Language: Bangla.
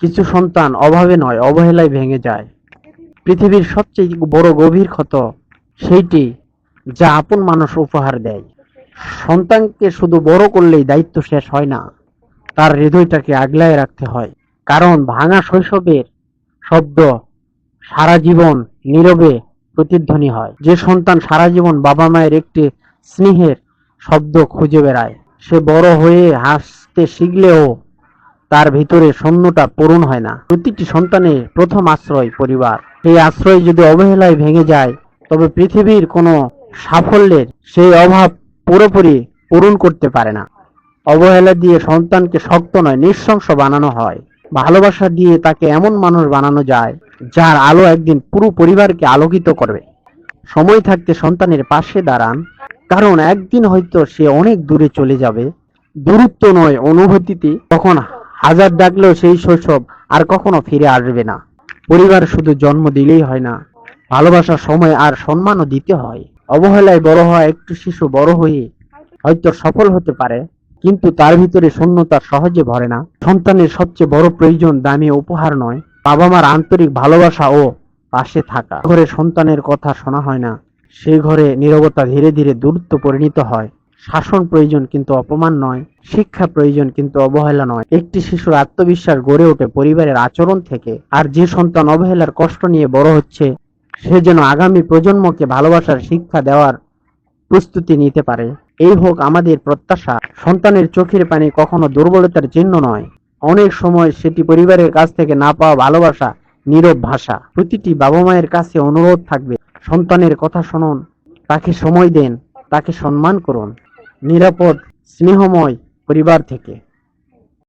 কিছু সন্তান অভাবে নয় অবহেলায় ভেঙে যায়। পৃথিবীর সবচেয়ে বড় গভীর ক্ষত সেইটি যা আপন মানুষ উপহার দেয়। সন্তানকে শুধু বড় করলেই দায়িত্ব শেষ হয় না, তার হৃদয়টাকে আগলায় রাখতে হয়। কারণ ভাঙা শৈশবের শব্দ সারা জীবন নীরবে প্রতিধ্বনি হয়। যে সন্তান সারা জীবন বাবা মায়ের একটি স্নেহের শব্দ খুঁজে বেড়ায়, সে বড় হয়ে হাসতে শিখলেও তার ভিতরে শূন্যতা পূরণ হয় না। প্রতিটি সন্তানের প্রথম আশ্রয় পরিবার। সেই আশ্রয় যদি অবহেলায় ভেঙে যায়, তবে পৃথিবীর কোনো সাফল্যের সেই অভাব পুরোপুরি পূরণ করতে পারে না। অবহেলা দিয়ে সন্তানকে শক্ত নয় নৃশংস বানানো হয়। ভালোবাসা দিয়ে তাকে এমন মানুষ বানানো যায় যার আলো একদিন পুরো পরিবারকে আলোকিত করবে। সময় থাকতে সন্তানের পাশে দাঁড়ান, কারণ একদিন হয়তো সে অনেক দূরে চলে যাবে। দূরত্ব নয় অনুভূতিতে, তখন হাজার ডাকলেও সেই শৈশব আর কখনো ফিরে আসবে না। পরিবার শুধু জন্ম দিলেই হয় না, ভালোবাসার সময় আর সম্মানও দিতে হয়। অবহেলায় বড় হওয়া একটু শিশু বড় হয়ে হয়তো সফল হতে পারে, কিন্তু তার ভিতরে শূন্যতা সহজে ভরে না। সন্তানের সবচেয়ে বড় প্রয়োজন দামি উপহার নয়, বাবা মার আন্তরিক ভালোবাসা ও পাশে থাকা। ঘরে সন্তানের কথা শোনা হয় না, সেই ঘরে নীরবতা ধীরে ধীরে দূরত্ব পরিণত হয়। শাসন প্রয়োজন কিন্তু অপমান নয়, শিক্ষা প্রয়োজন কিন্তু অবহেলা নয়। একটি শিশুর আত্মবিশ্বাস গড়ে ওঠে পরিবারের আচরণ থেকে। আর যে সন্তান অবহেলার কষ্ট নিয়ে বড় হচ্ছে, সে যেন আগামী প্রজন্মকে ভালোবাসার শিক্ষা দেওয়ার প্রস্তুতি নিতে পারে। এই হোক আমাদের প্রত্যাশা, সন্তানের চোখের পানি কখনো দুর্বলতার চিহ্ন নয়, অনেক সময় সেটি পরিবারের কাছ থেকে না পাওয়া ভালোবাসা, নীরব ভাষা। প্রতিটি বাবা মায়ের কাছে অনুরোধ থাকবে, সন্তানের কথা শুনুন, তাকে সময় দেন, তাকে সম্মান করুন। নিরাপদ স্নেহময় পরিবার থেকে।